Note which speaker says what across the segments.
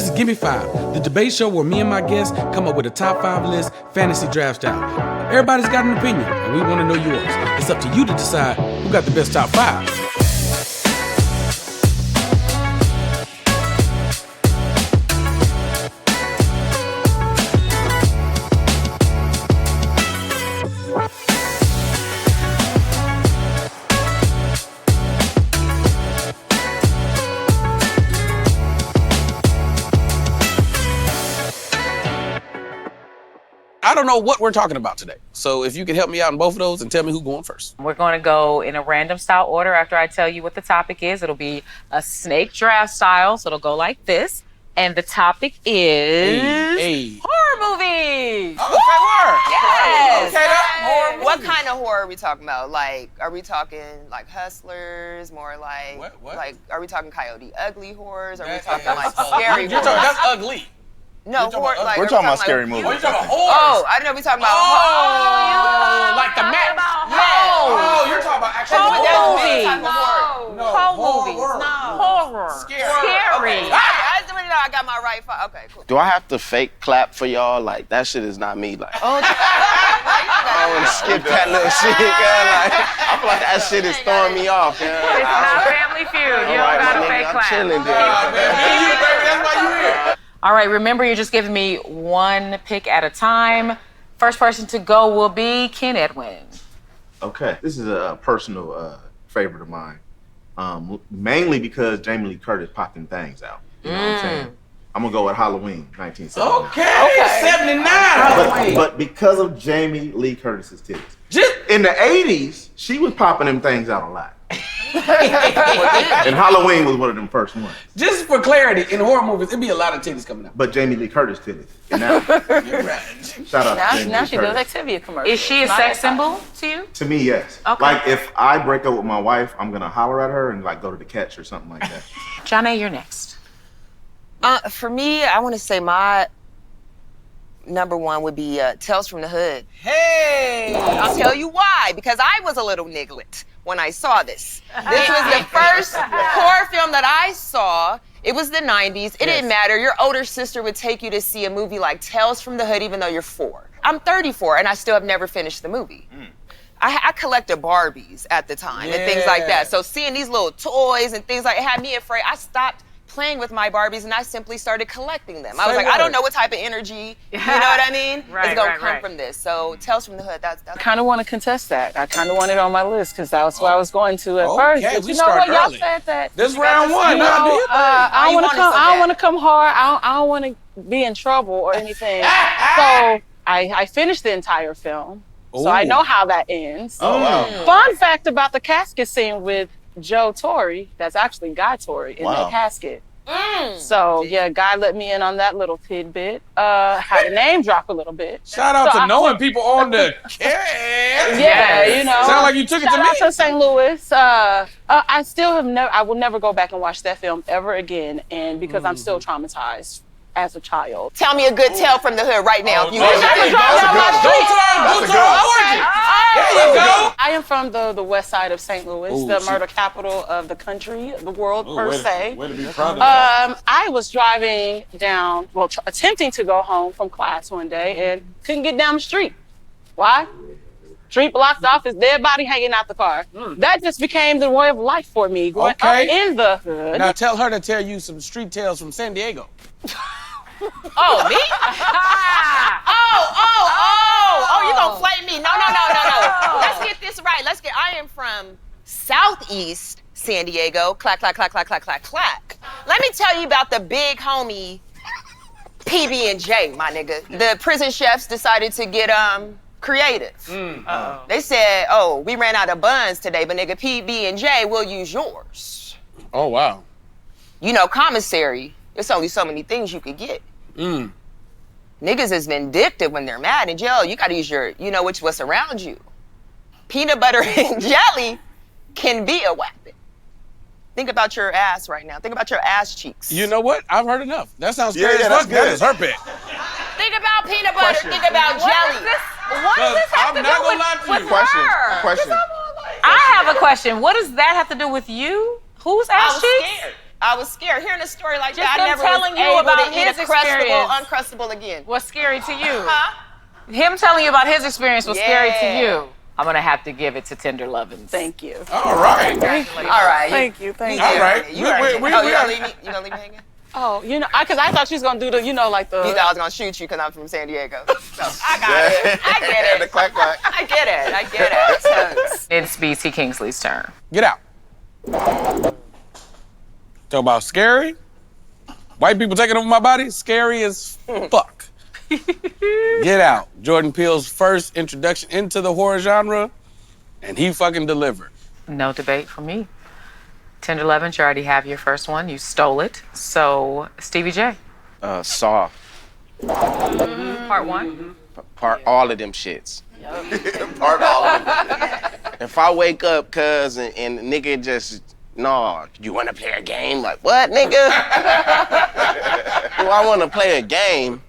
Speaker 1: This is Gimme 5, the debate show where me and my guests come up with a top 5 list, fantasy draft style. Everybody's got an opinion, and we want to know yours. It's up to you to decide who got the best top 5. I don't know what we're talking about today. So if you could help me out in both of those and tell me who's going first.
Speaker 2: We're going to go in a random style order after I tell you what the topic is. It'll be a snake draft style, so it'll go like this. And the topic is horror movies.
Speaker 3: Oh, okay, word.
Speaker 2: Yes.
Speaker 3: Okay, horror movies.
Speaker 4: What kind of horror are we talking about? Like, are we talking like Hustlers? More like,
Speaker 3: What?
Speaker 4: like, are we talking Coyote Ugly horrors? Are we talking like scary
Speaker 3: You're
Speaker 4: horror?
Speaker 3: talking, that's ugly.
Speaker 4: No, horror. Like,
Speaker 5: We're talking about scary
Speaker 4: like,
Speaker 5: movies.
Speaker 3: Oh, you're talking about horror.
Speaker 4: Oh, I know we talking about.
Speaker 3: Oh, like the map. Oh, you're talking about actual
Speaker 2: Horror
Speaker 3: horror.
Speaker 2: movies.
Speaker 3: No,
Speaker 2: Horror movies. Horror.
Speaker 3: Scary.
Speaker 4: Okay. I got my right. Okay, cool.
Speaker 5: Do I have to fake clap for y'all? Like, that shit is not me. Like,
Speaker 4: Oh,
Speaker 5: I want to skip that little shit, girl. Like, I feel like that shit is throwing me off, girl.
Speaker 2: It's not Family Feud. You don't gotta fake
Speaker 5: I'm
Speaker 2: clap.
Speaker 5: chilling, dude.
Speaker 3: You, baby, that's why you here.
Speaker 2: All right, remember you're just giving me one pick at a time. First person to go will be Ken Edwin.
Speaker 6: Okay, this is a personal favorite of mine. Mainly because Jamie Lee Curtis popped them things out. You know what I'm saying? I'm gonna go with Halloween, 1979.
Speaker 3: Okay. 79. Halloween.
Speaker 6: But because of Jamie Lee Curtis's titties.
Speaker 3: Just
Speaker 6: In the 80s, she was popping them things out a lot. And Halloween was one of them first ones.
Speaker 1: Just for clarity, in horror movies, it'd be a lot of titties coming out.
Speaker 6: But Jamie Lee Curtis titties. And now, shout out to Jamie
Speaker 7: Now
Speaker 6: Lee
Speaker 7: she does
Speaker 6: Curtis.
Speaker 7: Activia commercials.
Speaker 2: Is she a sex symbol to you?
Speaker 6: To me, yes.
Speaker 2: Okay.
Speaker 6: Like, if I break up with my wife, I'm gonna holler at her and like go to the catch or something like that.
Speaker 2: Janae, you're next.
Speaker 4: For me, I want to say my number one would be Tales from the Hood.
Speaker 3: hey.
Speaker 4: I'll tell you why. Because I was a little nigglet when I saw this. This was the first horror film that I saw. It was the 90s. It didn't matter. Your older sister would take you to see a movie like Tales from the Hood even though you're 4. I'm 34 and I still have never finished the movie. I collected Barbies at the time and things like that. So seeing these little toys and things like it had me afraid. I stopped playing with my Barbies and I simply started collecting them. I was like, I don't know what type of energy, you know what I mean? It's gonna come from this. So Tales from the Hood, that's
Speaker 7: I kind of want to contest that. I kind of want it on my list because that's what I was going to at first.
Speaker 1: Okay,
Speaker 7: But
Speaker 1: we
Speaker 7: you know what?
Speaker 1: started
Speaker 7: Y'all
Speaker 1: early.
Speaker 7: said that.
Speaker 1: This round one.
Speaker 7: You know,
Speaker 1: Now, do you
Speaker 7: I
Speaker 4: you
Speaker 7: want to
Speaker 4: want it
Speaker 7: come.
Speaker 4: so
Speaker 7: I
Speaker 4: bad.
Speaker 7: don't want to come hard. I don't want to be in trouble or anything. So I finished the entire film, so I know how that ends.
Speaker 5: Oh, wow.
Speaker 7: Fun fact about the casket scene with Joe Torre, that's actually Guy Torre in
Speaker 5: Wow.
Speaker 7: that casket. So yeah, Guy let me in on that little tidbit. Had a name drop a little bit.
Speaker 1: Shout out
Speaker 7: So
Speaker 1: to
Speaker 7: I-
Speaker 1: knowing people on the cast.
Speaker 7: Yeah, you know.
Speaker 1: Sound like you took it
Speaker 7: Shout
Speaker 1: to
Speaker 7: out
Speaker 1: me.
Speaker 7: to St. Louis. I still have never. I will never go back and watch that film ever again, and because I'm still traumatized as a child.
Speaker 4: Tell me a good tale from the hood right now. If you
Speaker 3: Oh,
Speaker 4: wish.
Speaker 3: there you go.
Speaker 7: That's a good one.
Speaker 3: Go to origin. There you go.
Speaker 7: I am from the west side of St. Louis,
Speaker 1: Ooh,
Speaker 7: the
Speaker 1: shit.
Speaker 7: murder capital of the country, the world per se.
Speaker 1: Way to be proud of that.
Speaker 7: I was driving down, attempting to go home from class one day and couldn't get down the street. Why? Street blocked off, his dead body hanging out the car. That just became the way of life for me, growing up
Speaker 1: Okay.
Speaker 7: in the hood.
Speaker 1: Now tell her to tell you some street tales from San Diego.
Speaker 4: Oh, me? Oh, you gonna flame me. No. Let's get this right. I am from Southeast San Diego. Clack, clack, clack, clack, clack, clack, clack. Let me tell you about the big homie PB&J, my nigga. The prison chefs decided to get creative. They said, oh, we ran out of buns today, but nigga, PB&J, we'll use yours.
Speaker 1: Oh, wow.
Speaker 4: You know, commissary, it's only so many things you could get. Niggas is vindictive when they're mad in jail. You gotta use your, what's around you. Peanut butter and jelly can be a weapon. Think about your ass right now. Think about your ass cheeks.
Speaker 1: You know what? I've heard enough. That sounds
Speaker 5: Yeah,
Speaker 1: scary
Speaker 5: yeah,
Speaker 1: as
Speaker 5: that's
Speaker 1: fuck. That
Speaker 5: good.
Speaker 1: is her pick.
Speaker 4: Think about peanut butter. Think about jelly.
Speaker 2: What does this have
Speaker 1: I'm
Speaker 2: to
Speaker 1: not
Speaker 2: do
Speaker 1: gonna lie to
Speaker 2: with
Speaker 1: you.
Speaker 5: Question.
Speaker 2: I have a question. What does that have to do with you? Whose
Speaker 4: I
Speaker 2: ass
Speaker 4: was
Speaker 2: cheeks?
Speaker 4: scared. I was scared. Hearing a story like
Speaker 2: Just
Speaker 4: that, I
Speaker 2: him
Speaker 4: never was
Speaker 2: telling you
Speaker 4: able
Speaker 2: about
Speaker 4: to eat
Speaker 2: his
Speaker 4: a Crustable,
Speaker 2: experience.
Speaker 4: Uncrustable again.
Speaker 2: What's scary to you?
Speaker 4: Huh?
Speaker 2: Him telling you about his experience was scary to
Speaker 4: Yeah.
Speaker 2: you. I'm gonna have to give it to Tender Lovins.
Speaker 7: Thank you.
Speaker 3: All right.
Speaker 4: All right.
Speaker 7: Thank you. Thank you.
Speaker 3: All right.
Speaker 4: You already
Speaker 3: We
Speaker 4: you
Speaker 3: are.
Speaker 4: gonna leave me? You gonna leave me hanging?
Speaker 7: Oh, you know, because I thought she was gonna do the, you know, like
Speaker 4: You
Speaker 7: the.
Speaker 4: thought I was gonna shoot you because I'm from San Diego. So I got it. I get
Speaker 5: The
Speaker 4: it.
Speaker 5: clack clack.
Speaker 4: I get it. I get it.
Speaker 2: It's BT Kingsley's turn.
Speaker 3: Get out. Talk about scary. White people taking over my body. Scary as fuck. Get Out. Jordan Peele's first introduction into the horror genre, and he fucking delivered.
Speaker 2: No debate for me. Tender Lovins, you already have your first one. You stole it. So, Stevie J.
Speaker 5: Saw.
Speaker 2: Part one.
Speaker 5: Part all of them shits.
Speaker 6: Part all of it.
Speaker 5: If I wake up, cuz, and the nigga just, no, you wanna play a game? Like, what, nigga? Do I wanna play a game?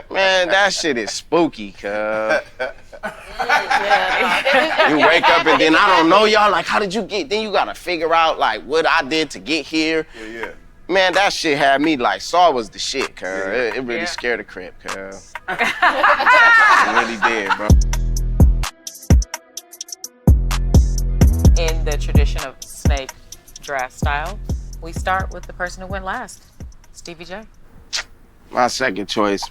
Speaker 5: Man, that shit is spooky, cuz. You wake up and then I don't know y'all, like, how did you get, then you gotta figure out, like, what I did to get here.
Speaker 6: Yeah.
Speaker 5: Man, that shit had me, like, Saw was the shit, cuz. It really
Speaker 2: Yeah.
Speaker 5: scared the crib, cuz. It really did, bro.
Speaker 2: In the tradition of snake draft style, we start with the person who went last. Stevie J.
Speaker 5: My second choice,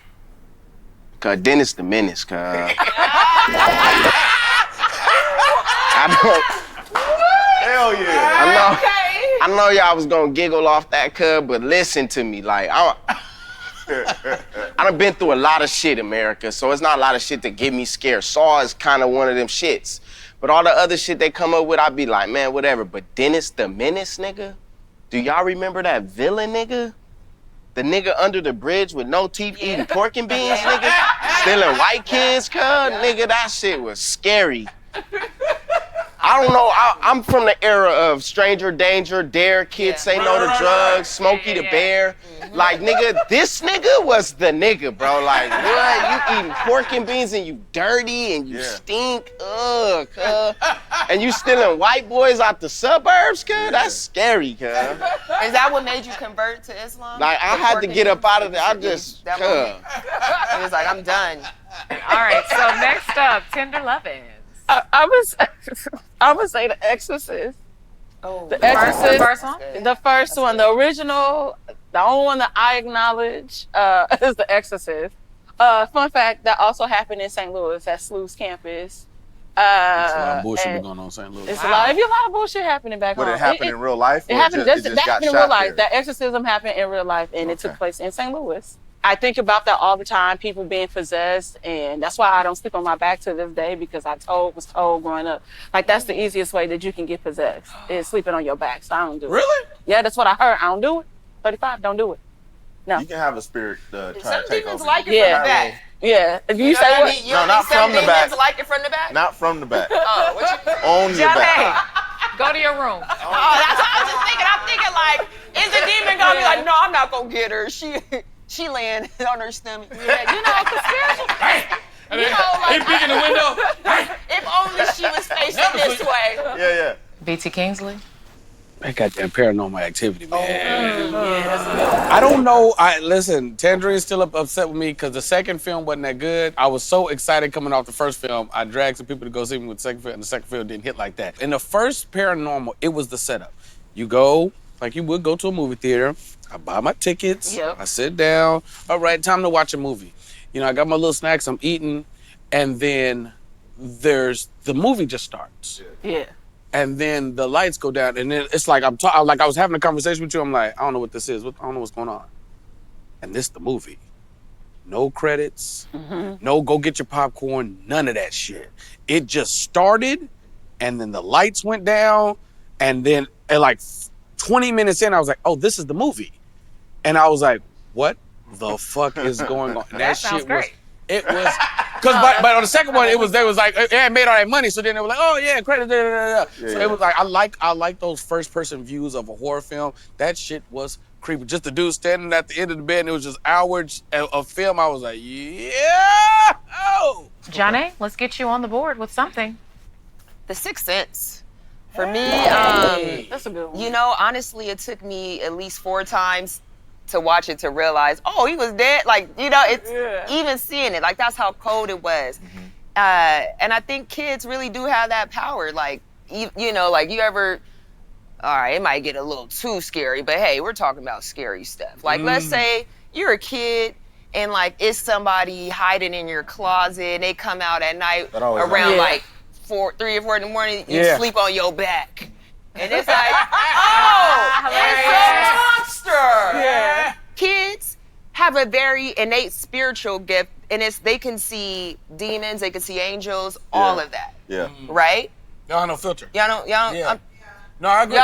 Speaker 5: cuz Dennis the Menace, cuz.
Speaker 6: Hell yeah.
Speaker 5: I know y'all was gonna giggle off that, cuz, but listen to me, like, I done been through a lot of shit, America, so it's not a lot of shit that get me scared. Saw is kind of one of them shits. But all the other shit they come up with, I be like, man, whatever. But Dennis the Menace, nigga? Do y'all remember that villain, nigga? The nigga under the bridge with no teeth eating pork and beans, nigga? Stealing white kids, cuz? Nigga, that shit was scary. I don't know, I'm from the era of Stranger Danger, Dare, Kids Say No to Drugs, Smokey the Bear. Like, nigga, this nigga was the nigga, bro. Like, what? You eating pork and beans and you dirty and you stink? Ugh, cuz. And you stealing white boys out the suburbs, cuz? That's scary, cuz.
Speaker 4: Is that what made you convert to Islam?
Speaker 5: Like, I had to get up out of there. I just,
Speaker 4: That
Speaker 5: cuz.
Speaker 4: moment? He was like, I'm done.
Speaker 2: All right, so next up, Tender Lovins.
Speaker 7: I would say The Exorcist.
Speaker 4: Oh,
Speaker 7: The
Speaker 2: The
Speaker 7: Exorcist.
Speaker 2: first one?
Speaker 7: The first one, the original, the only one that I acknowledge is The Exorcist. Fun fact, that also happened in St. Louis at SLU's campus.
Speaker 3: There's a lot of bullshit
Speaker 7: and
Speaker 3: going on in St. Louis.
Speaker 7: It's a lot of bullshit happening back
Speaker 6: Would
Speaker 7: home.
Speaker 6: it happen in real life?
Speaker 7: It
Speaker 6: or
Speaker 7: happened.
Speaker 6: It just
Speaker 7: That
Speaker 6: got
Speaker 7: happened in
Speaker 6: shot
Speaker 7: real life.
Speaker 6: there?
Speaker 7: That exorcism happened in real life, and it took
Speaker 6: Okay.
Speaker 7: place in St. Louis. I think about that all the time. People being possessed, and that's why I don't sleep on my back to this day, because I was told growing up, like, that's the easiest way that you can get possessed is sleeping on your back. So I don't do it.
Speaker 3: Really?
Speaker 7: Yeah, that's what I heard. I don't do it. 35, don't do it.
Speaker 6: You can have a spirit try
Speaker 4: some
Speaker 6: to take
Speaker 4: demons
Speaker 6: over.
Speaker 4: like it
Speaker 7: Yeah.
Speaker 4: from the back.
Speaker 7: Yeah. If you
Speaker 4: You know
Speaker 7: say
Speaker 4: what I
Speaker 7: what?
Speaker 4: mean? You
Speaker 6: No,
Speaker 4: don't
Speaker 6: not
Speaker 4: think some
Speaker 6: from the back.
Speaker 4: demons like it from the back?
Speaker 6: Not from the back.
Speaker 4: Oh, what you
Speaker 6: On your back.
Speaker 2: Janae, go to your room.
Speaker 4: Oh, that's what I was just thinking. I'm thinking like, is the demon gonna be like, no, I'm not gonna get her. She laying on her stomach.
Speaker 2: Yeah, you know, conspiracy.
Speaker 3: And
Speaker 4: You
Speaker 3: then
Speaker 4: know,
Speaker 3: he
Speaker 4: like,
Speaker 3: peek in the window.
Speaker 4: if only she was facing this way.
Speaker 6: Yeah.
Speaker 2: BT Kingsley.
Speaker 3: That goddamn paranormal activity, man. I don't know. Listen, Tandrine's still upset with me because the second film wasn't that good. I was so excited coming off the first film. I dragged some people to go see me with the second film, and the second film didn't hit like that. In the first Paranormal, it was the setup. You go, like you would go to a movie theater. I buy my tickets.
Speaker 7: Yep.
Speaker 3: I sit down. All right, time to watch a movie. You know, I got my little snacks. I'm eating, and then the movie just starts.
Speaker 7: Yeah.
Speaker 3: And then the lights go down, and then it's like like I was having a conversation with you. I'm like, I don't know what this is. I don't know what's going on. And this the movie. No credits. No go get your popcorn. None of that shit. It just started, and then the lights went down, and then at like 20 minutes in, I was like, oh, this is the movie. And I was like, what the fuck is going on? And
Speaker 2: That sounds
Speaker 3: shit
Speaker 2: great.
Speaker 3: it was, because but on the second one, they was like, it had made all that money, so then they were like, oh yeah, credit, da, da, da. So it was like, I like those first person views of a horror film. That shit was creepy. Just the dude standing at the end of the bed, and it was just hours of film. I was like, yeah, oh.
Speaker 2: Janae, let's get you on the board with something.
Speaker 4: The Sixth Sense. For me,
Speaker 7: That's a good one.
Speaker 4: you know, honestly, it took me at least 4 times to watch it to realize, oh, he was dead. Like, you know, it's even seeing it, like that's how cold it was. And I think kids really do have that power. Like, you know, like you ever, all right, it might get a little too scary, but hey, we're talking about scary stuff. Like, let's say you're a kid and like it's somebody hiding in your closet and they come out at night around like 3 or 4 in the morning, you sleep on your back. And it's like, oh, it's a monster. Yeah. Kids have a very innate spiritual gift, and they can see demons, they can see angels, all of that.
Speaker 6: Yeah.
Speaker 4: Right?
Speaker 3: Y'all no filter.
Speaker 4: Y'all don't.
Speaker 3: Yeah. No, I agree.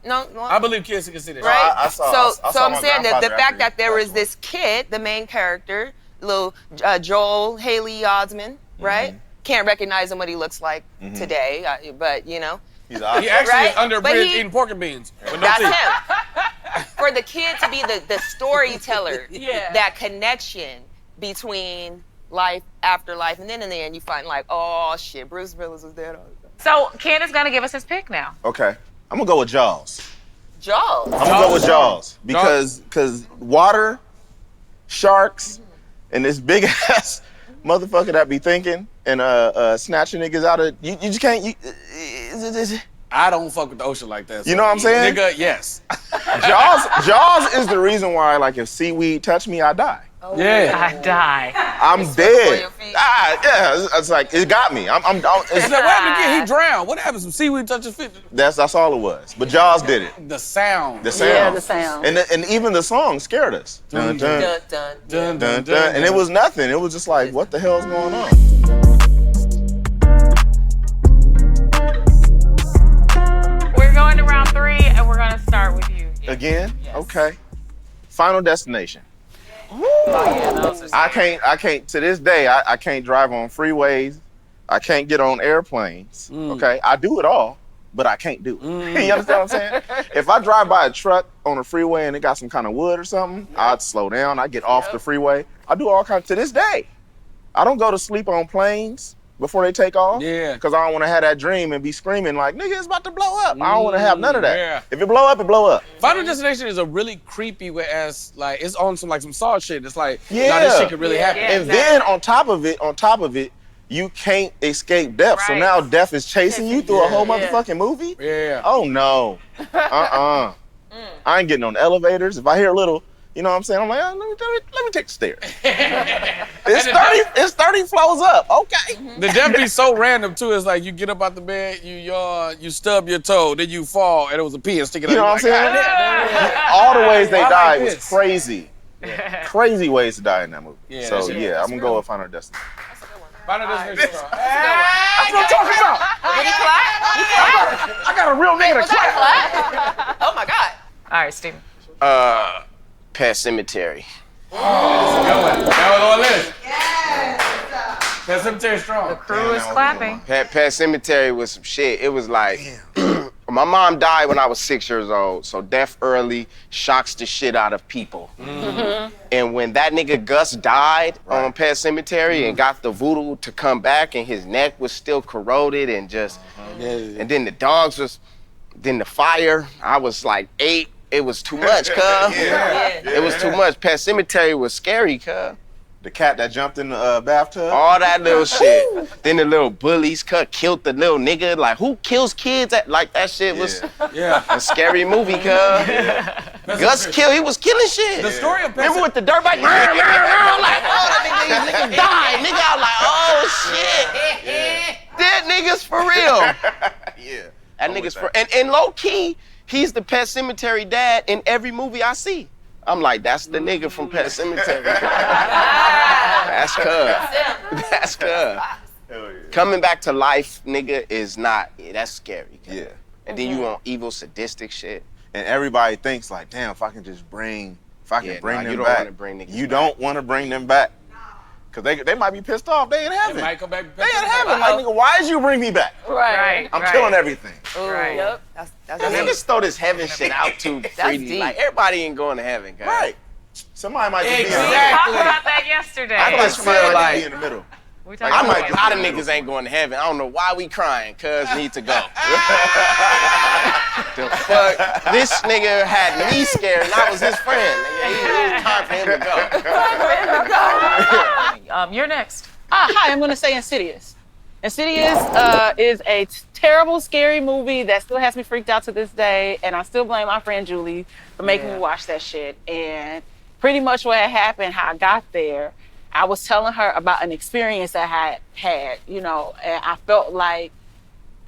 Speaker 4: No.
Speaker 3: I believe kids can see this.
Speaker 4: Right?
Speaker 6: I saw
Speaker 4: so
Speaker 6: my
Speaker 4: I'm saying that the
Speaker 6: grandfather
Speaker 4: fact that there
Speaker 6: after
Speaker 4: was this kid, the main character, little Joel Haley Osment, right? Can't recognize him what he looks like today, but you know.
Speaker 6: He's
Speaker 3: He actually
Speaker 4: Right?
Speaker 3: is under a
Speaker 4: But
Speaker 3: bridge
Speaker 4: he-
Speaker 3: eating pork and beans. With no
Speaker 4: That's
Speaker 3: teeth.
Speaker 4: him. For the kid to be the storyteller,
Speaker 7: Yeah.
Speaker 4: that connection between life, afterlife, and then in the end you find like, oh shit, Bruce Willis was dead all the time.
Speaker 2: So Ken is gonna give us his pick now.
Speaker 6: Okay. I'm gonna go with Jaws.
Speaker 4: Jaws.
Speaker 6: I'm gonna go with Jaws because water, sharks, and this big ass motherfucker that be thinking and snatching niggas out of you just can't.
Speaker 3: I don't fuck with the ocean like that.
Speaker 6: You know what I'm saying?
Speaker 3: Nigga, yes.
Speaker 6: Jaws is the reason why, like, if seaweed touch me, I die.
Speaker 3: Yeah.
Speaker 2: I die.
Speaker 6: I'm
Speaker 4: on
Speaker 6: dead.
Speaker 4: your feet.
Speaker 6: Yeah, it's like it got me.
Speaker 3: It's like, what happened again? He drowned. What happens if seaweed touches fish?
Speaker 6: that's all it was. But Jaws did it.
Speaker 3: The sound.
Speaker 6: The sound.
Speaker 7: Yeah, the sound.
Speaker 6: And even the song scared us. Dun, dun,
Speaker 4: Dun, dun.
Speaker 3: Dun,
Speaker 6: dun, dun. And it was nothing. It was just like, what the hell's going on?
Speaker 2: We're going to round 3, and we're gonna start with you.
Speaker 6: Again? Okay. Final Destination.
Speaker 4: Those are
Speaker 6: I can't, to this day, I can't drive on freeways. I can't get on airplanes. Okay. I do it all, but I can't do it. You understand what I'm saying? If I drive by a truck on a freeway and it got some kind of wood or something, I'd slow down. I get off the freeway. I do all kinds, to this day. I don't go to sleep on planes before they take off.
Speaker 3: Yeah.
Speaker 6: Because I don't want to have that dream and be screaming like, nigga, it's about to blow up. I don't want to have none of that.
Speaker 3: Yeah.
Speaker 6: If it blow up, it blow up.
Speaker 3: Final Destination is a really creepy ass, like, it's on some Saw shit. It's like,
Speaker 6: Yeah.
Speaker 3: nah, this shit could really happen.
Speaker 2: Yeah.
Speaker 6: And then on top of it, you can't escape death. So
Speaker 2: Right.
Speaker 6: now death is chasing you through a whole motherfucking movie?
Speaker 3: Yeah.
Speaker 6: Oh no. I ain't getting on elevators. If I hear a little, you know what I'm saying? I'm like, oh, let me take the stairs. It's 30 floors up. Okay.
Speaker 3: The death be so random too. It's like you get up out the bed, you stub your toe, then you fall, and it was a pin sticking out.
Speaker 6: You know what I'm saying? All the ways they
Speaker 3: I like
Speaker 6: died was
Speaker 3: this.
Speaker 6: crazy. Crazy ways to die in that movie.
Speaker 3: Yeah,
Speaker 6: So
Speaker 3: that shit-
Speaker 6: yeah, I'm gonna go with Final Destination.
Speaker 3: Final Destination.
Speaker 6: That's what I'm talking about.
Speaker 4: Did he clap?
Speaker 6: I got a real nigga to clap.
Speaker 4: Oh my God.
Speaker 2: All right, Steven.
Speaker 5: Pet Cemetery.
Speaker 3: That was on the list. That cemetery strong.
Speaker 2: Crew is clapping.
Speaker 5: Pet Cemetery was some shit. It was like, my mom died when I was 6 years old, so death early shocks the shit out of people. And when that nigga Gus died on Pet Cemetery and got the voodoo to come back and his neck was still corroded and just, and then the dogs was, then the fire, I was like 8. It was too much, cuz. It was too much. Pet Cemetery was scary, cuz.
Speaker 6: The cat that jumped in the bathtub.
Speaker 5: All that little shit. Then the little bullies killed the little nigga. Like, who kills kids? Like, that shit was a scary movie, cuz. Gus he was killing shit.
Speaker 3: The story of Pet
Speaker 5: Remember with the dirt bike? Like, oh, that nigga died. Nigga, I was like, oh, shit. Dead niggas for real.
Speaker 6: Yeah.
Speaker 5: That nigga's for, and low key, he's the Pet Cemetery dad in every movie I see. I'm like, that's the nigga from Pet Cemetery. That's cuz. That's cuz.
Speaker 6: Hell yeah.
Speaker 5: Coming back to life, nigga, is not, that's scary. Cuz.
Speaker 6: Yeah.
Speaker 5: And then you want evil, sadistic shit.
Speaker 6: And everybody thinks like, damn, if I can bring
Speaker 5: Yeah,
Speaker 6: them
Speaker 5: you don't
Speaker 6: back.
Speaker 5: wanna bring niggas
Speaker 6: You
Speaker 5: back.
Speaker 6: don't want to bring them back. Cause they might be pissed off. They in heaven.
Speaker 3: It might come back.
Speaker 6: They in heaven. Like, nigga, why did you bring me back?
Speaker 2: Right.
Speaker 6: I'm killing everything.
Speaker 2: Right.
Speaker 7: Yep.
Speaker 4: That's
Speaker 5: Niggas throw this heaven shit out too freely.
Speaker 4: deep.
Speaker 5: Like, everybody ain't going to heaven, guys.
Speaker 6: Right. Somebody might just be in the
Speaker 2: We
Speaker 6: middle.
Speaker 2: talked about that yesterday.
Speaker 5: I
Speaker 6: Like
Speaker 5: just
Speaker 6: somebody
Speaker 5: feel
Speaker 6: might
Speaker 5: like-
Speaker 6: just be in the middle.
Speaker 2: We
Speaker 5: Like,
Speaker 2: talking
Speaker 5: a
Speaker 2: about
Speaker 5: lot of niggas ain't going to heaven. I don't know why we crying, cuz need to go. The fuck? This nigga had me scared and I was his friend. Nigga, it was time for him to go.
Speaker 2: You're next.
Speaker 7: Hi, I'm going to say Insidious. Insidious is a terrible, scary movie that still has me freaked out to this day, and I still blame my friend Julie for making me watch that shit. And pretty much what had happened, how I got there, I was telling her about an experience I had had, you know, and I felt like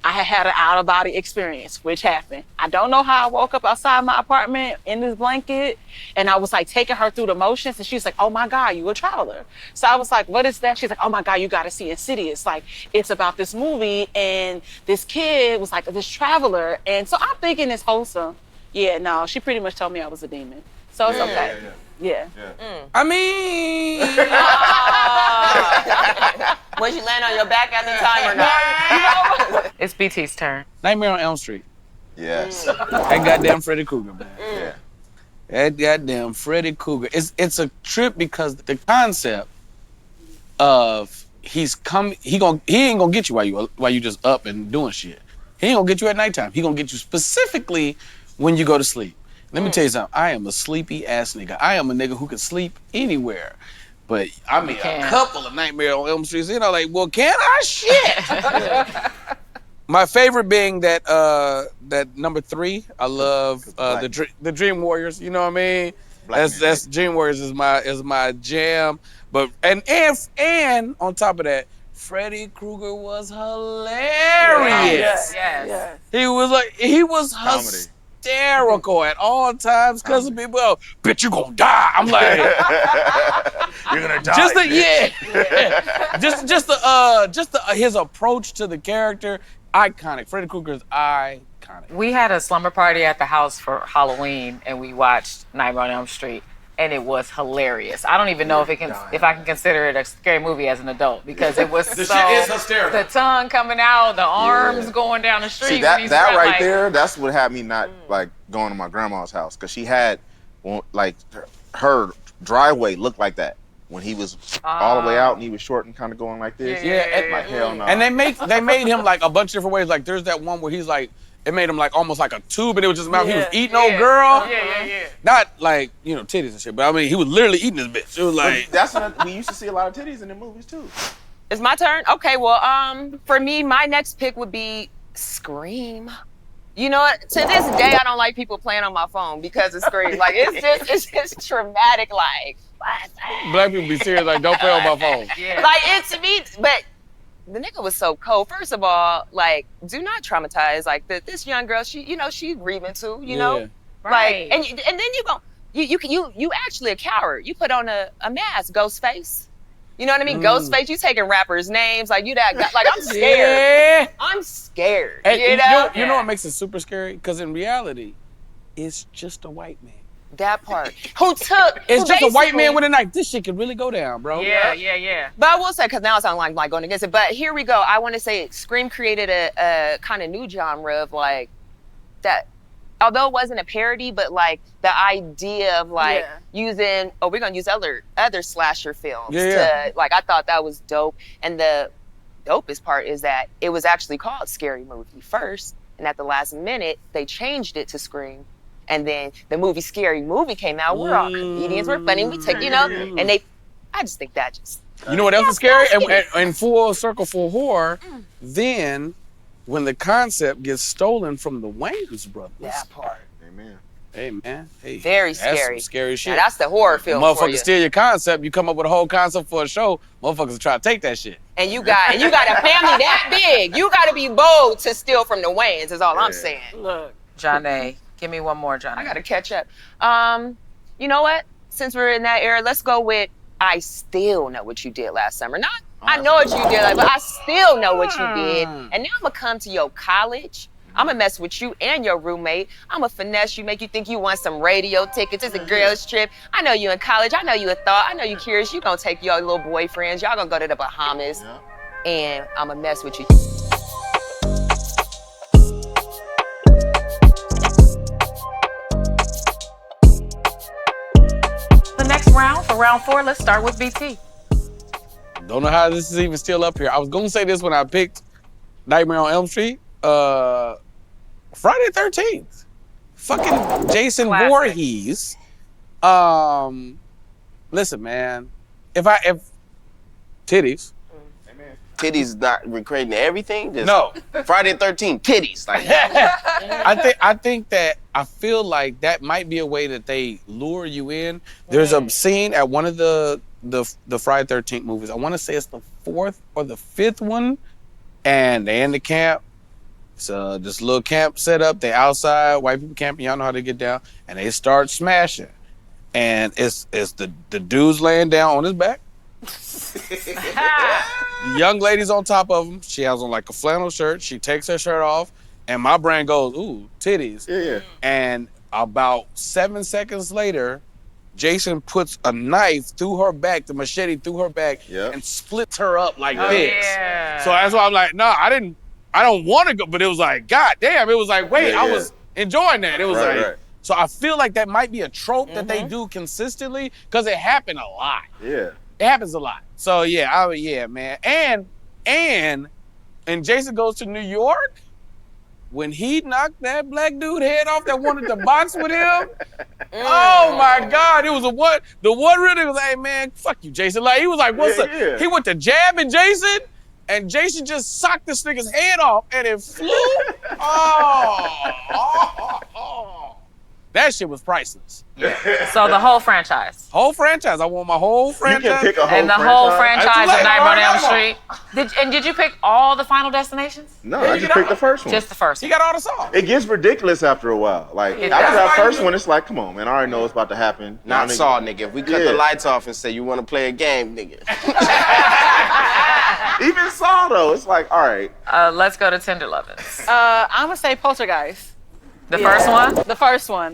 Speaker 7: I had an out-of-body experience, which happened. I don't know how I woke up outside my apartment in this blanket, and I was like taking her through the motions, and she's like, oh my God, you a traveler. So I was like, what is that? She's like, oh my God, you gotta see Insidious. Like, it's about this movie, and this kid was like this traveler, and so I'm thinking it's wholesome. Yeah, no, she pretty much told me I was a demon. So it's okay. Yeah.
Speaker 3: I mean,
Speaker 4: Was you laying on your back at the time or not?
Speaker 2: It's BT's turn.
Speaker 3: Nightmare on Elm Street.
Speaker 6: Yes.
Speaker 3: That goddamn Freddy Krueger, man.
Speaker 6: Yeah.
Speaker 3: That goddamn Freddy Krueger. It's a trip because the concept of he ain't gonna get you while you just up and doing shit. He ain't gonna get you at nighttime. He gonna get you specifically when you go to sleep. Let me tell you something. I am a sleepy ass nigga. I am a nigga who can sleep anywhere. But I mean, a couple of Nightmare on Elm Street, you know, like, well, can I? Shit. My favorite being that number 3. I love the Dream Warriors. You know what I mean? That's Dream Warriors is my jam. But and on top of that, Freddy Krueger was hilarious.
Speaker 2: Yes.
Speaker 3: He was hysterical at all times because of people. Oh, bitch, you gonna die. I'm like,
Speaker 6: You're gonna die.
Speaker 3: Just his approach to the character, iconic. Freddy Krueger is iconic.
Speaker 2: We had a slumber party at the house for Halloween, and we watched Nightmare on Elm Street, and it was hilarious. I don't even know if I can consider it a scary movie as an adult because it was
Speaker 3: shit is hysterical.
Speaker 2: The tongue coming out, the arms going down the street.
Speaker 6: See, that right there, that's what had me not like going to my grandma's house because she had like her driveway looked like that when he was all the way out and he was short and kind of going like this. Like hell no.
Speaker 3: And they made him like a bunch of different ways. Like there's that one where he's like, it made him like almost like a tube, and it was just mouth. He was eating old girl.
Speaker 2: Yeah.
Speaker 3: Not like, you know, titties and shit, but I mean, he was literally eating this bitch. It was like
Speaker 6: we used to see a lot of titties in the movies too.
Speaker 4: It's my turn? Okay, well, for me, my next pick would be Scream. You know what? To this day, I don't like people playing on my phone because of Scream. Like, it's just traumatic, like, what?
Speaker 3: Black people be serious, like, don't play on my phone.
Speaker 2: Yeah.
Speaker 4: Like, it's me, but the nigga was so cold. First of all, like, do not traumatize. Like, this young girl, she's grieving too, you know?
Speaker 2: Right.
Speaker 4: Like, and then you actually a coward. You put on a mask, Ghostface. You know what I mean? Ghostface, you taking rappers' names, like you that guy. Like, I'm scared. I'm scared.
Speaker 3: Hey,
Speaker 4: you know?
Speaker 3: What makes it super scary? Because in reality, it's just a white man.
Speaker 4: That part.
Speaker 3: It's just a white man with a knife. This shit could really go down, bro.
Speaker 2: Yeah.
Speaker 4: But I will say, because now it sounds like going against it. But here we go. I want to say Scream created a kind of new genre of like that. Although it wasn't a parody, but like the idea of like using, we're gonna use other slasher films to like. I thought that was dope. And the dopest part is that it was actually called Scary Movie first, and at the last minute they changed it to Scream. And then the movie Scary Movie came out. We're all comedians. We're funny. We take, and I just think that just.
Speaker 3: You know what else is scary? And full circle for horror, then when the concept gets stolen from the Wayans brothers.
Speaker 4: That part.
Speaker 6: Amen.
Speaker 3: Hey, man. Hey,
Speaker 4: very
Speaker 3: that's
Speaker 4: scary.
Speaker 3: Some scary shit.
Speaker 4: Now, that's the horror film for you.
Speaker 3: Motherfuckers steal your concept. You come up with a whole concept for a show. Motherfuckers will try to take that shit.
Speaker 4: And you got a family that big. You got to be bold to steal from the Wayans. Is all I'm saying.
Speaker 2: Look, Johnny. Give me one more, Johnny.
Speaker 4: I gotta catch up. You know what? Since we're in that era, let's go with I Still Know What You Did Last Summer. Not I know what you did, but I still know what you did. And now I'm gonna come to your college. I'm gonna mess with you and your roommate. I'm gonna finesse you, make you think you want some radio tickets. It's a girls trip. I know you in college. I know you a thought. I know you curious. You gonna take your little boyfriends. Y'all gonna go to the Bahamas. And I'm gonna mess with you.
Speaker 2: For round 4, let's start with BT.
Speaker 3: Don't know how this is even still up here. I was gonna say this when I picked Nightmare on Elm Street. Friday the 13th. Fucking Jason
Speaker 2: Classic.
Speaker 3: Voorhees. Listen, man. If titties.
Speaker 5: Titties not recreating everything. Just
Speaker 3: No.
Speaker 5: Friday the 13th, titties. Like
Speaker 3: I think that I feel like that might be a way that they lure you in. There's a scene at one of the Friday the 13th movies. I want to say it's the 4th or the 5th one, and they in the camp. So this little camp set up. They outside, white people camping. Y'all know how to get down, and they start smashing. And it's the dude's laying down on his back. The young lady's on top of him. She has on like a flannel shirt. She takes her shirt off, and my brain goes, "Ooh, titties."
Speaker 6: Yeah.
Speaker 3: And about 7 seconds later, Jason puts a knife through her back, the machete through her back,
Speaker 6: Yep.
Speaker 3: and splits her up like this.
Speaker 2: Yeah.
Speaker 3: So that's why I'm like, no, I don't want to go, but it was like, God damn, it was like, wait,
Speaker 6: Yeah,
Speaker 3: I
Speaker 6: yeah.
Speaker 3: was enjoying that. It was
Speaker 6: Right,
Speaker 3: like,
Speaker 6: right.
Speaker 3: so I feel like that might be a trope that they do consistently because it happened a lot.
Speaker 6: Yeah.
Speaker 3: It happens a lot. So yeah, man. And Jason goes to New York. When he knocked that black dude head off that wanted to box with him, oh my God! It was the one really was, hey man, fuck you, Jason. Like he was like, what's up?
Speaker 6: Yeah.
Speaker 3: He went to jabbing Jason, and Jason just socked this nigga's head off, and it flew. Oh. That shit was priceless.
Speaker 2: So the whole franchise.
Speaker 3: Whole franchise. I want my whole
Speaker 6: You
Speaker 3: franchise.
Speaker 6: can pick a whole
Speaker 2: And the whole
Speaker 6: franchise.
Speaker 2: franchise
Speaker 3: That's
Speaker 2: of
Speaker 3: right.
Speaker 2: Nightmare on Elm
Speaker 3: Come on.
Speaker 2: Street. Did you pick all the Final Destinations?
Speaker 6: No, I just picked the first one.
Speaker 2: Just the first
Speaker 3: He
Speaker 2: one.
Speaker 3: got all the songs.
Speaker 6: It gets ridiculous after a while. Like
Speaker 2: It
Speaker 6: after
Speaker 2: does.
Speaker 6: that first one, it's like, come on, man, I already know what's about to happen.
Speaker 5: not
Speaker 6: Now,
Speaker 5: Saw, nigga. If we cut
Speaker 6: Yeah.
Speaker 5: the lights off and say you want to play a game, nigga.
Speaker 6: Even Saw though, it's like, all right.
Speaker 2: Let's go to Tender Lovins.
Speaker 7: I'm gonna say Poltergeist.
Speaker 2: The first one?
Speaker 7: The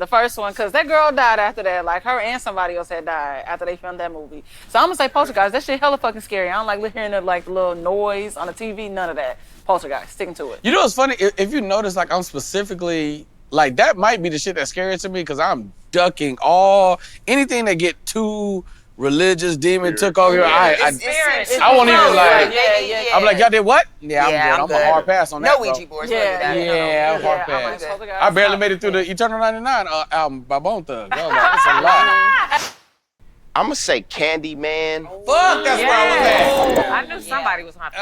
Speaker 7: first one, because that girl died after that. Like her and somebody else had died after they filmed that movie. So I'm gonna say Poltergeist. That shit hella fucking scary. I don't like hearing the like little noise on the TV. None of that. Poltergeist. Sticking to it.
Speaker 3: You know what's funny? If you notice, like I'm specifically like that might be the shit that's scary to me because I'm ducking anything that get too religious, demon took over. I won't even like. I'm like, y'all did what? Yeah, I'm good. I'm a hard pass on that.
Speaker 4: No
Speaker 3: bro.
Speaker 4: Ouija boards. we don't do that.
Speaker 3: Yeah, I'm hard
Speaker 7: I'm
Speaker 3: pass.
Speaker 7: like, Poltergeist.
Speaker 3: I barely made it through the Eternal 99 album by Bone Thugs. I was like, that's a lot.
Speaker 5: I'm gonna say Candyman.
Speaker 3: Fuck, that's where I was at.
Speaker 2: I knew somebody was going to say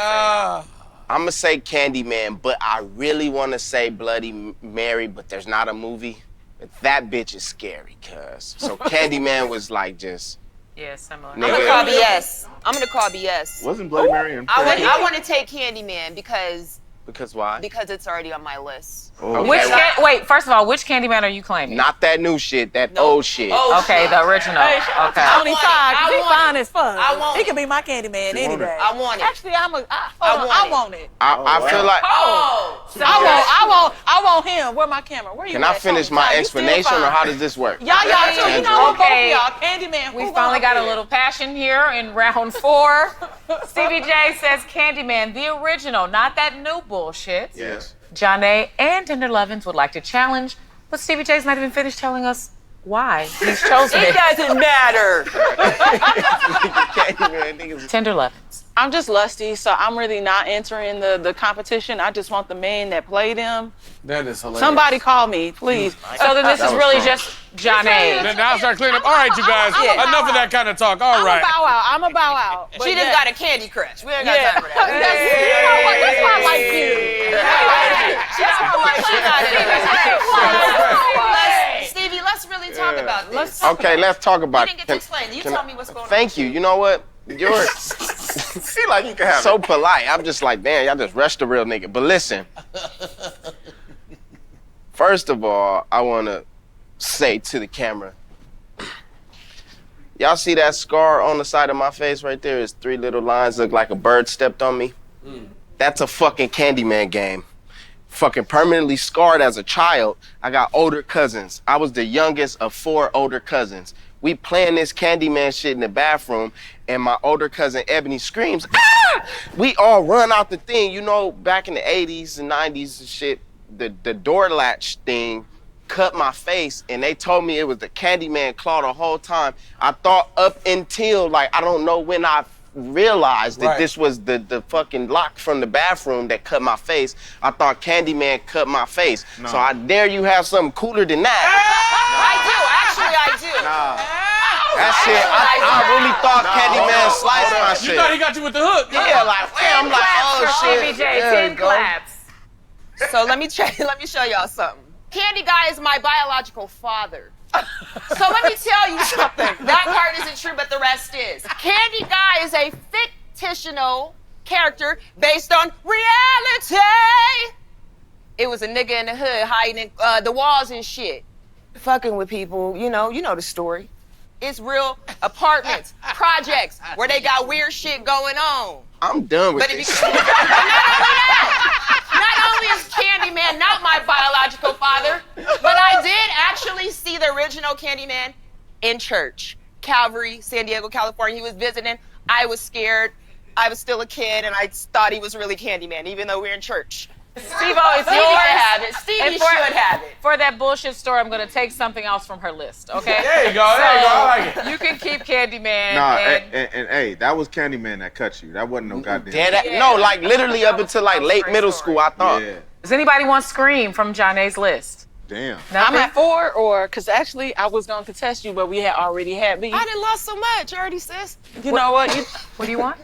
Speaker 5: I'm gonna say Candyman, but I really want to say Bloody Mary, but there's not a movie. But that bitch is scary, cuz. So Candyman was like just.
Speaker 2: yeah, similar.
Speaker 4: I'm gonna call BS. I'm gonna call BS.
Speaker 6: Wasn't Bloody Mary in
Speaker 4: I want to take Candyman because
Speaker 5: Because why?
Speaker 4: it's already on my list.
Speaker 6: Oh.
Speaker 2: Wait, first of all, which Candyman are you claiming?
Speaker 5: Not that new shit, that old shit.
Speaker 2: Okay, the original. Okay.
Speaker 7: Tony Todd, 'cause he
Speaker 4: want
Speaker 7: fine as fuck.
Speaker 4: I want
Speaker 7: He can be my Candyman any day.
Speaker 4: I want it.
Speaker 7: Actually, I want it.
Speaker 5: I feel like.
Speaker 7: I want him. Where my camera? Where you
Speaker 5: Can
Speaker 7: at,
Speaker 5: I finish
Speaker 7: Tony
Speaker 5: my
Speaker 7: Todd? You still
Speaker 5: explanation, or
Speaker 7: fine.
Speaker 5: how does this work?
Speaker 7: Y'all too. You know what,
Speaker 2: Okay.
Speaker 7: both of y'all, Candyman.
Speaker 2: We
Speaker 7: who
Speaker 2: finally
Speaker 7: going
Speaker 2: got a
Speaker 7: here?
Speaker 2: little passion here in round 4. Stevie J says Candyman, the original, not that new bullshit.
Speaker 6: Yes.
Speaker 2: Johnny and Tender Lovins would like to challenge, but Stevie J's not even finished telling us why he's chosen
Speaker 4: It
Speaker 2: it.
Speaker 4: doesn't matter.
Speaker 5: Candyman, niggas.
Speaker 2: Tender Lovins.
Speaker 7: I'm just lusty, so I'm really not entering the competition. I just want the men that play them.
Speaker 3: That is hilarious.
Speaker 7: Somebody call me, please.
Speaker 2: So then this is
Speaker 5: was
Speaker 2: really
Speaker 5: strong.
Speaker 2: just Johnny.
Speaker 3: Now I start cleaning up. All right, you guys. Enough of that kind of talk. All right.
Speaker 7: I'm a bow out. But
Speaker 4: She just
Speaker 7: yeah.
Speaker 4: got a Candy Crush. We ain't got time for that.
Speaker 7: You know what? That's why I like you.
Speaker 4: Stevie, let's really talk about this.
Speaker 5: Okay, let's talk
Speaker 4: You
Speaker 5: about.
Speaker 4: didn't get to explain. You tell me what's going on.
Speaker 5: Thank you. You know what? You're
Speaker 6: Feel like you can have
Speaker 5: so
Speaker 6: it.
Speaker 5: polite. I'm just like, damn, y'all just rushed the real nigga. But listen. First of all, I want to say to the camera, y'all see that scar on the side of my face right there? It's 3 little lines, look like a bird stepped on me. That's a fucking Candyman game. Fucking permanently scarred as a child. I got older cousins. I was the youngest of 4 older cousins. We playing this Candyman shit in the bathroom, and my older cousin Ebony screams, "Ah!" We all run out the thing. You know, back in the 80s and 90s and shit, the door latch thing cut my face, and they told me it was the Candyman claw the whole time. I thought up until, like, I don't know when I realized that
Speaker 3: Right.
Speaker 5: this was the fucking lock from the bathroom that cut my face. I thought Candyman cut my face.
Speaker 6: No.
Speaker 5: So I dare you have something cooler than that.
Speaker 4: I do. Actually, I do.
Speaker 5: That shit, I really thought Candyman sliced my
Speaker 3: You
Speaker 5: shit.
Speaker 3: thought he got you with the hook?
Speaker 5: Yeah, like, I'm like, oh shit.
Speaker 2: CBJ,
Speaker 5: There you
Speaker 2: 10
Speaker 5: go.
Speaker 2: claps.
Speaker 4: So let me show y'all something. Candy Guy is my biological father. So let me tell you something. That part isn't true, but the rest is. Candy Guy is a fictional character based on reality. It was a nigga in the hood hiding in the walls and shit, fucking with people. You know the story. It's real apartments, projects where they got weird shit going on.
Speaker 5: I'm done with
Speaker 4: But
Speaker 5: this
Speaker 4: if
Speaker 5: shit.
Speaker 4: you, not only is Candyman not my biological father, but I did actually see the original Candyman in church. Calvary, San Diego, California. He was visiting. I was scared. I was still a kid, and I thought he was really Candyman, even though we were in church.
Speaker 2: Steve-O, it's
Speaker 4: Stevie
Speaker 2: yours.
Speaker 4: should have it. Stevie
Speaker 2: And
Speaker 4: should have it.
Speaker 2: For that bullshit story, I'm going to take something else from her list, okay?
Speaker 3: There you go. I like it.
Speaker 2: You can keep Candyman.
Speaker 6: Nah,
Speaker 2: and
Speaker 6: and hey, that was Candyman that cut you. That wasn't no goddamn.
Speaker 5: No, like literally up until like late middle school, I thought.
Speaker 6: Yeah.
Speaker 2: Does anybody want Scream from Johnny's list?
Speaker 6: Damn.
Speaker 7: I'm
Speaker 2: Nothing?
Speaker 7: at 4, or because actually I was gonna contest you, but we had already had me.
Speaker 4: I done lost so much already, sis.
Speaker 7: You know what?
Speaker 2: What do you want?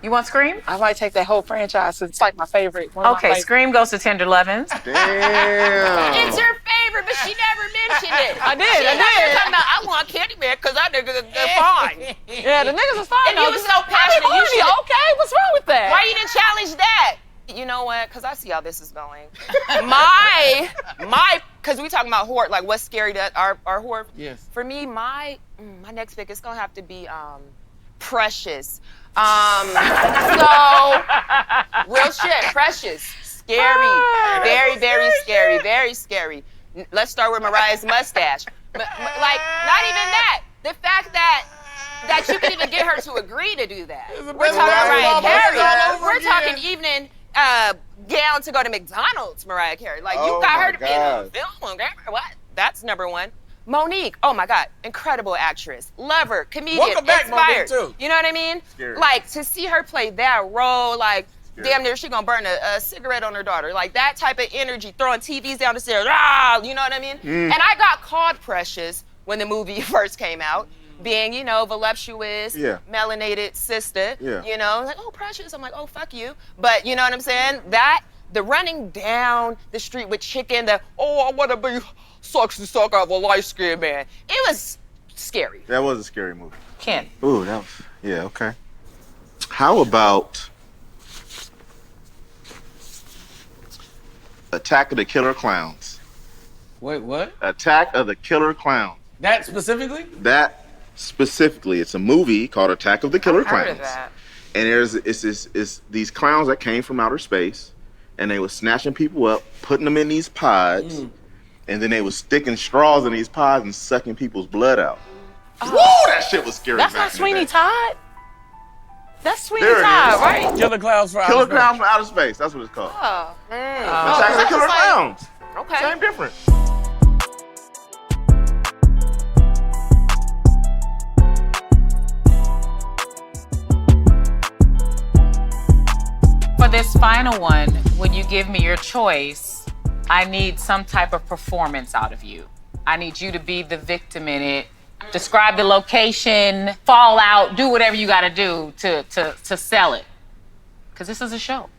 Speaker 2: You want Scream?
Speaker 7: I might take that whole franchise. It's like my favorite. One of my
Speaker 2: Okay,
Speaker 7: favorite.
Speaker 2: Scream goes to Tender Lovins.
Speaker 6: Damn.
Speaker 4: It's her favorite, but she never mentioned it.
Speaker 7: I did,
Speaker 4: She
Speaker 7: I
Speaker 4: out here
Speaker 7: did.
Speaker 4: talking about, I want Candyman because I nigga fine.
Speaker 7: Yeah, the niggas was fine.
Speaker 4: And you
Speaker 7: though.
Speaker 4: was so passionate, you
Speaker 7: Movie,
Speaker 4: should-
Speaker 7: okay? What's wrong with that?
Speaker 4: Why you didn't challenge that? You know what? Because I see how this is going. my, because we talking about horror, like what's scary to our horror.
Speaker 3: Yes.
Speaker 4: For me, my next pick is gonna have to be Precious. So real shit, Precious, scary, very, very scary, very scary. Let's start with Mariah's mustache. Like not even that. The fact that you can even get her to agree to do that. We're talking Mariah Carey. We're talking evening gown to go to McDonald's, Mariah Carey. Like, you
Speaker 6: Oh
Speaker 4: got her
Speaker 6: my
Speaker 4: to be in a
Speaker 6: God.
Speaker 4: film. Okay? What? That's number one. Monique, oh my God, incredible actress. Love her, comedian,
Speaker 3: Welcome back,
Speaker 4: inspired.
Speaker 3: Monique, too.
Speaker 4: You know what I mean?
Speaker 6: Scary.
Speaker 4: Like, to see her play that role, like,
Speaker 6: Scary.
Speaker 4: damn near she gonna burn a cigarette on her daughter. Like, that type of energy, throwing TVs down the stairs, ah, you know what I mean? And I got called Precious when the movie first came out. Being, voluptuous,
Speaker 6: Yeah.
Speaker 4: melanated sister,
Speaker 6: Yeah.
Speaker 4: like, oh, Precious. I'm like, oh, fuck you. But you know what I'm saying? The running down the street with chicken, I want to be sucks the suck out of a light-skinned man. It was scary.
Speaker 6: That was a scary movie.
Speaker 2: Ken.
Speaker 6: Ooh, that was, yeah, okay. How about Attack of the Killer Clowns?
Speaker 3: Wait, what?
Speaker 6: Attack of the Killer Clowns.
Speaker 3: That specifically?
Speaker 6: That specifically, it's a movie called Attack of the Killer
Speaker 2: I've heard
Speaker 6: Clowns.
Speaker 2: of that.
Speaker 6: And it's these clowns that came from outer space, and they was snatching people up, putting them in these pods, and then they was sticking straws in these pods and sucking people's blood out. Woo, that shit was scary.
Speaker 7: That's
Speaker 6: back
Speaker 7: not
Speaker 6: in the
Speaker 7: Sweeney
Speaker 6: day.
Speaker 7: Todd. That's Sweeney
Speaker 6: There it
Speaker 7: Todd,
Speaker 6: is.
Speaker 7: right?
Speaker 3: Killer Clowns for
Speaker 6: Killer
Speaker 3: Outer Space.
Speaker 6: Clowns from Outer Space. That's what it's called. Attack of the
Speaker 4: that's
Speaker 6: Killer
Speaker 4: like-
Speaker 6: Clowns.
Speaker 4: Okay.
Speaker 6: Same difference.
Speaker 2: For this final one, when you give me your choice, I need some type of performance out of you. I need you to be the victim in it. Describe the location, fall out, do whatever you gotta do to sell it. Because this is a show.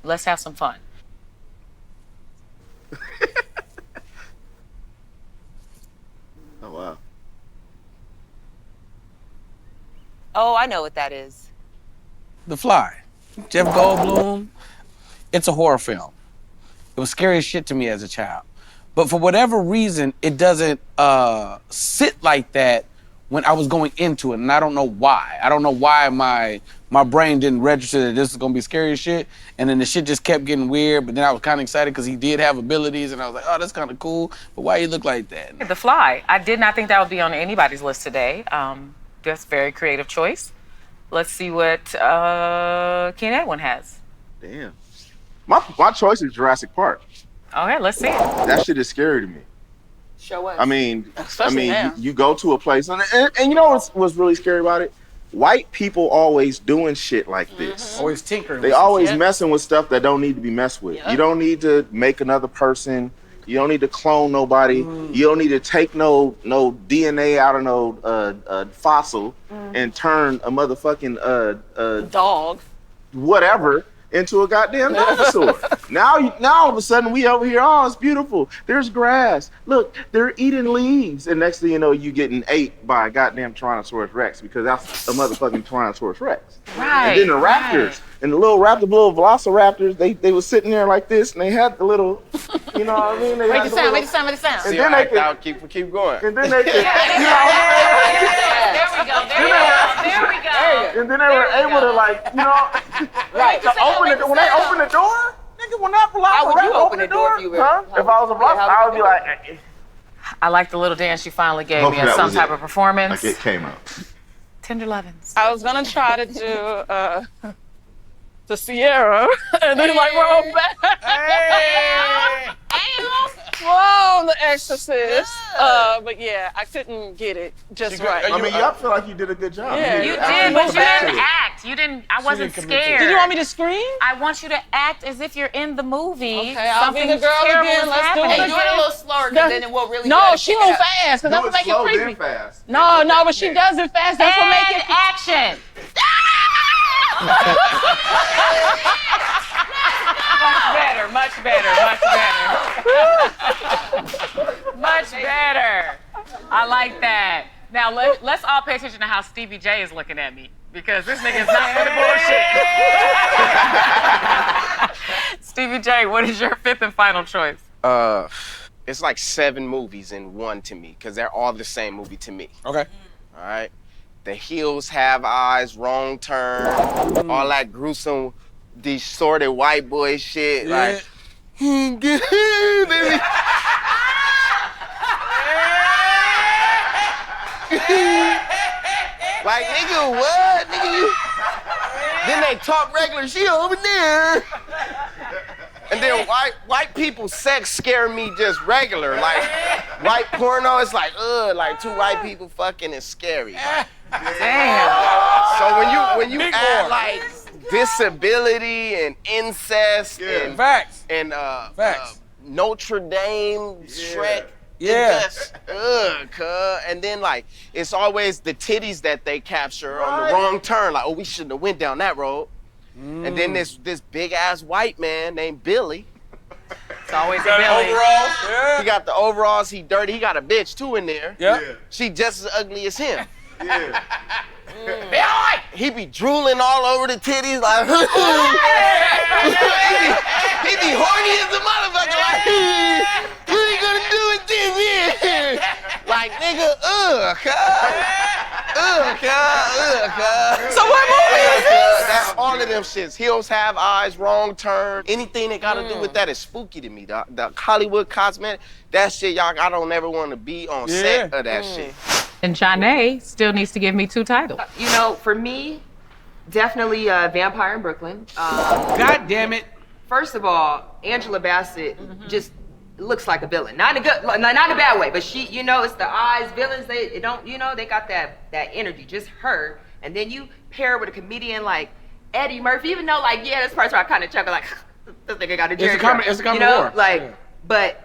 Speaker 2: Let's have some fun.
Speaker 6: Oh, wow.
Speaker 4: Oh, I know what that is.
Speaker 3: The Fly. Jeff Goldblum. It's a horror film. It was scary as shit to me as a child. But for whatever reason, it doesn't sit like that when I was going into it, and I don't know why. I don't know why my brain didn't register that this is gonna be scary as shit, and then the shit just kept getting weird, but then I was kind of excited because he did have abilities, and I was like, oh, that's kind of cool, but why you look like that?
Speaker 2: The Fly. I did not think that would be on anybody's list today. That's a very creative choice. Let's see what Ken Edwin has.
Speaker 6: Damn. My choice is Jurassic Park.
Speaker 2: Okay, let's see it.
Speaker 6: That shit is scary to me.
Speaker 4: Show us.
Speaker 6: I mean,
Speaker 7: Especially now.
Speaker 6: you go to a place, and you know what's really scary about it? white people always doing shit like this.
Speaker 3: Always tinkering.
Speaker 6: They
Speaker 3: with some
Speaker 6: always
Speaker 3: shit.
Speaker 6: messing with stuff that don't need to be messed with. You don't need to make another person. You don't need to clone nobody. You don't need to take no DNA out of no fossil and turn a motherfucking
Speaker 7: Dog.
Speaker 6: whatever into a goddamn dinosaur. now all of a sudden we over here, oh, it's beautiful. There's grass. Look, they're eating leaves. And next thing you know, you getting ate by a goddamn Tyrannosaurus Rex because that's a motherfucking Tyrannosaurus Rex.
Speaker 2: Right.
Speaker 6: And then the raptors and the little velociraptors, they were sitting there like this and they had the little, you know what I mean? They
Speaker 2: Make
Speaker 6: had
Speaker 2: the
Speaker 6: the
Speaker 2: sound,
Speaker 6: little-
Speaker 2: make the sound, make the sound.
Speaker 6: And
Speaker 5: See,
Speaker 6: then they
Speaker 5: act
Speaker 6: could,
Speaker 5: out, keep going.
Speaker 6: and then they could, you know,
Speaker 2: There we go.
Speaker 6: and then they were able to like, you know,
Speaker 4: Right.
Speaker 6: to open it when they open the door. Nigga, when that
Speaker 4: How would you
Speaker 6: velociraptor
Speaker 4: open the door if you were?
Speaker 6: Huh? If I was a velociraptor, I would be like,
Speaker 2: I like the little dance you finally gave
Speaker 8: Hopefully
Speaker 2: me
Speaker 8: that
Speaker 2: as some
Speaker 8: was
Speaker 2: type
Speaker 8: it.
Speaker 2: of performance.
Speaker 8: Like it came out.
Speaker 2: Tender lovins.
Speaker 7: I was gonna try to do the Sierra, and then like roll back. Whoa, The Exorcist. But yeah, I couldn't get it just right.
Speaker 6: I mean, y'all feel like you did a good job.
Speaker 7: Yeah.
Speaker 2: You
Speaker 6: actually
Speaker 2: did, but
Speaker 6: go
Speaker 2: you
Speaker 6: back to
Speaker 2: didn't
Speaker 6: it.
Speaker 2: act. You didn't. I wasn't
Speaker 3: didn't commit to it.
Speaker 2: scared.
Speaker 7: Did you want me to scream?
Speaker 2: I want you to act as if you're in the movie.
Speaker 7: Okay, I'll be the
Speaker 2: Something
Speaker 7: girl
Speaker 2: terrible
Speaker 7: again.
Speaker 2: is
Speaker 7: Let's do
Speaker 2: happening.
Speaker 7: it
Speaker 4: Hey, do it a little slower, because then it will really.
Speaker 7: No,
Speaker 4: gotta
Speaker 7: she
Speaker 4: pick it
Speaker 7: move
Speaker 4: up.
Speaker 7: fast, because that's
Speaker 6: Do
Speaker 7: what
Speaker 6: it
Speaker 7: make it
Speaker 6: slow,
Speaker 7: creepy.
Speaker 6: then fast.
Speaker 7: No, but she does it fast. That's what make
Speaker 2: And
Speaker 7: it.
Speaker 2: action. Much better. Much better. I like that. Now let's all pay attention to how Stevie J is looking at me, because this nigga's not for the bullshit. Stevie J, what is your fifth and final choice?
Speaker 5: It's like 7 movies in one to me, because they're all the same movie to me.
Speaker 3: Okay.
Speaker 5: All right. The Hills Have Eyes, Wrong Turn, all that gruesome, distorted white boy shit.
Speaker 3: Yeah.
Speaker 5: Like, nigga, what? Nigga, you. Then they talk regular shit over there. And then white people sex scare me just regular. Like, white porno, it's like, like 2 white people fucking is scary. Like,
Speaker 2: Damn.
Speaker 5: so when you
Speaker 3: Big
Speaker 5: add
Speaker 3: boy.
Speaker 5: like disability and incest and
Speaker 3: Facts.
Speaker 5: Facts. Notre Dame, Shrek.
Speaker 3: Yeah.
Speaker 5: It's just, cuz. And then like it's always the titties that they capture on the wrong turn. Like, oh, we shouldn't have went down that road. And then this big ass white man named Billy.
Speaker 2: It's always a Billy.
Speaker 3: Overall.
Speaker 5: He got the overalls. He dirty. He got a bitch too in there.
Speaker 3: Yeah.
Speaker 5: She just as ugly as him.
Speaker 6: Yeah.
Speaker 5: He be drooling all over the titties like. he be horny as a motherfucker. Like, what are you gonna do with this? Like, nigga,
Speaker 7: So what movie is this?
Speaker 5: That's all of them shits. Hills Have Eyes, Wrong Turn. Anything that got to do with that is spooky to me. The Hollywood cosmetic, that shit, y'all, I don't ever want to be on set of that shit.
Speaker 2: And Janae still needs to give me 2 titles.
Speaker 4: You know, for me, definitely Vampire in Brooklyn.
Speaker 3: God damn it.
Speaker 4: First of all, Angela Bassett just looks like a villain. Not in a good, not in a bad way, but she, you know, it's the eyes. Villains, they don't, you know, they got that energy. Just her, and then you pair her with a comedian like Eddie Murphy. Even though, like, yeah, this parts where I kind of chuckle, like, this nigga got a Jerry curl.
Speaker 3: It's a comedy
Speaker 4: you know,
Speaker 3: war.
Speaker 4: like,
Speaker 3: Yeah.
Speaker 4: but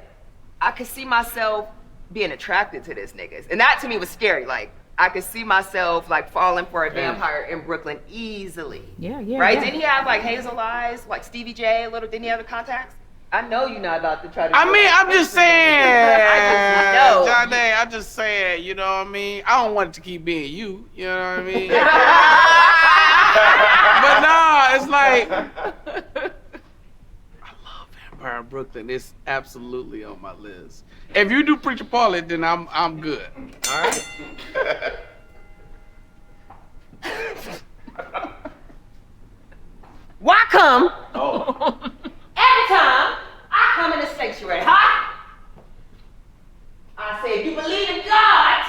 Speaker 4: I could see myself being attracted to this niggas, and that to me was scary. Like, I could see myself like falling for a vampire in Brooklyn easily.
Speaker 2: Yeah, yeah.
Speaker 4: Right?
Speaker 2: yeah.
Speaker 4: Didn't he have like hazel eyes, like Stevie J a little? Didn't he have the contacts? I know you're not about to try to.
Speaker 3: I mean, I'm just saying.
Speaker 4: I know.
Speaker 3: Janae, I'm just saying, you know what I mean? I don't want it to keep being you, you know what I mean? But nah, it's like, I love Vampire in Brooklyn. It's absolutely on my list. If you do Preacher Paulette, then I'm good. All right?
Speaker 4: Why come? Every time I come in the sanctuary, huh? I say, if you believe in God,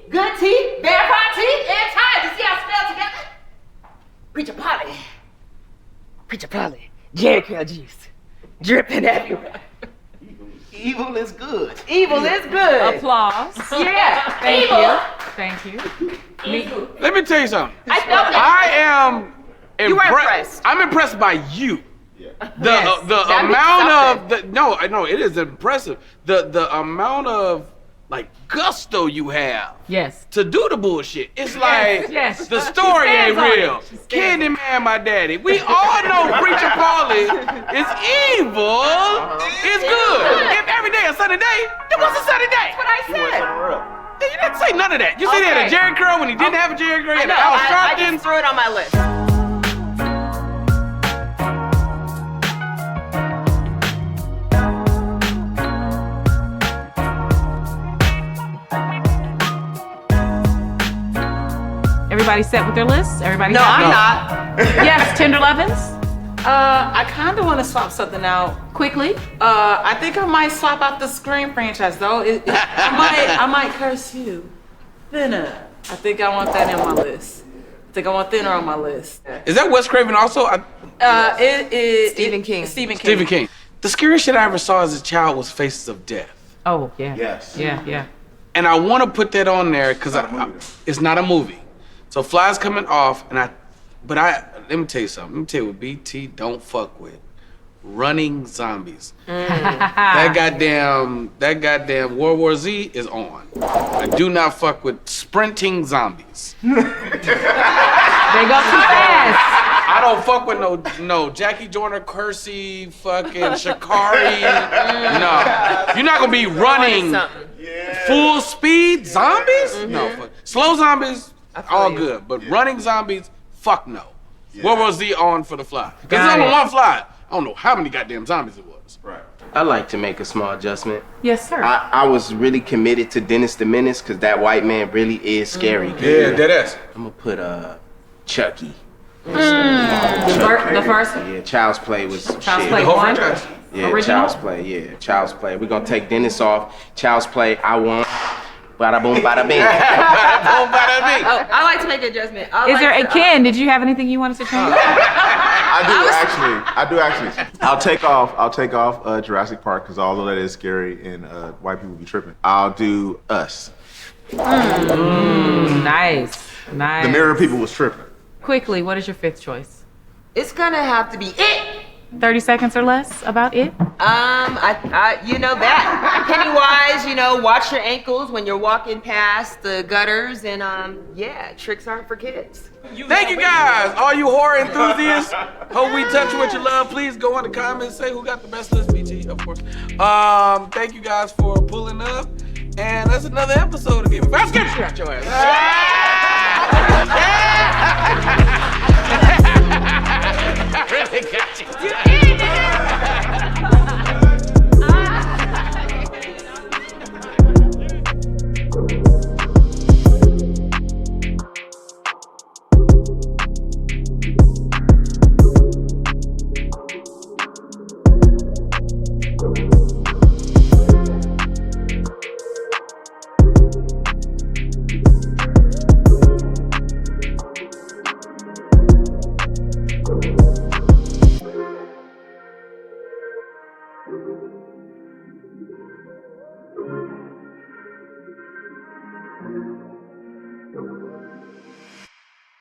Speaker 4: good tea, vampire tea, and tithe. You see how spelled together? Preacher Polly, Jerry curl juice, dripping everywhere.
Speaker 5: Evil is good.
Speaker 4: Evil is good.
Speaker 2: Applause.
Speaker 4: Yeah,
Speaker 2: Thank
Speaker 4: evil
Speaker 2: you. Thank you.
Speaker 3: Let me tell you something.
Speaker 4: I felt that.
Speaker 3: I am
Speaker 4: You were impressed.
Speaker 3: I'm impressed by you. The
Speaker 4: Yes,
Speaker 3: the
Speaker 4: that means
Speaker 3: amount of
Speaker 4: something.
Speaker 3: no, it is impressive. The amount of like gusto you have
Speaker 2: Yes.
Speaker 3: to do the bullshit. It's like
Speaker 2: yes.
Speaker 3: the story
Speaker 2: She
Speaker 3: ain't
Speaker 2: stands on it.
Speaker 3: real.
Speaker 2: She stands
Speaker 3: Candy Man, my daddy. We all know Preacher Paulie is evil. It's good. If every day a sunny day, it was a sunny day.
Speaker 4: What I said.
Speaker 3: You didn't say none of that. You said he had a
Speaker 2: Okay.
Speaker 3: Jerry curl when he didn't have a Jerry curl. He
Speaker 4: I
Speaker 3: had
Speaker 4: know.
Speaker 3: an Al
Speaker 4: I
Speaker 3: Sharpton.
Speaker 4: just threw it on my list.
Speaker 2: Everybody set with their lists? Everybody
Speaker 4: No,
Speaker 2: happy?
Speaker 4: I'm not.
Speaker 2: Yes, Tender Lovins?
Speaker 7: I kind of want to swap something out.
Speaker 2: Quickly.
Speaker 7: I think I might swap out the Scream franchise though. I might curse you. Thinner. I think I want that in my list. I think I want Thinner on my list.
Speaker 3: Is that Wes Craven also?
Speaker 7: It is
Speaker 4: Stephen King.
Speaker 7: Stephen King.
Speaker 3: Stephen King. The scariest shit I ever saw as a child was Faces of Death.
Speaker 2: Oh, yeah.
Speaker 6: Yes.
Speaker 2: Yeah.
Speaker 3: And I want to put that on there because it's not a movie. So Fly's coming off, let me tell you something. Let me tell you what BT don't fuck with. Running zombies. That goddamn World War Z is on. I do not fuck with sprinting zombies.
Speaker 2: They go too fast.
Speaker 3: I don't fuck with no Jackie Joyner, Kersey, fucking Shikari. No. You're not gonna be running
Speaker 4: Something.
Speaker 3: full speed zombies? No. Fuck. Slow zombies, all good. But running zombies, fuck no. World War Z on for the Fly. Because
Speaker 2: Got
Speaker 3: there's only
Speaker 2: it.
Speaker 3: one Fly. I don't know how many goddamn zombies it was.
Speaker 6: Right.
Speaker 5: I'd like to make a small adjustment.
Speaker 2: Yes, sir.
Speaker 5: I was really committed to Dennis the Menace because that white man really is scary.
Speaker 3: Yeah, dead ass.
Speaker 5: I'm gonna put Chucky.
Speaker 2: The first
Speaker 5: Yeah, Child's Play was
Speaker 2: Child's
Speaker 5: shit.
Speaker 2: Play
Speaker 3: The whole
Speaker 2: 1?
Speaker 3: franchise.
Speaker 5: Yeah,
Speaker 2: Original?
Speaker 5: Child's Play. Yeah, Child's Play. We're gonna take Dennis off. Child's Play. I won. Bada boom, bada bing.
Speaker 3: Boom, bada bing.
Speaker 4: Oh, I like to make an adjustment.
Speaker 2: Is there a Ken? Did you have anything you wanted to change?
Speaker 6: I do actually. I'll take off Jurassic Park because although that is scary and white people be tripping, I'll do Us.
Speaker 2: Nice.
Speaker 6: The Mirror people was tripping.
Speaker 2: Quickly, what is your fifth choice?
Speaker 4: It's gonna have to be it.
Speaker 2: 30 seconds or less about it?
Speaker 4: You know that. Pennywise, watch your ankles when you're walking past the gutters, and yeah, tricks aren't for kids.
Speaker 3: Thank you guys, all you horror enthusiasts. Hope we touch you with your love. Please go in the comments, say who got the best list, BT, of course. Thank you guys for pulling up. And that's another episode of Give Me Five. Get out your ass. I really got you.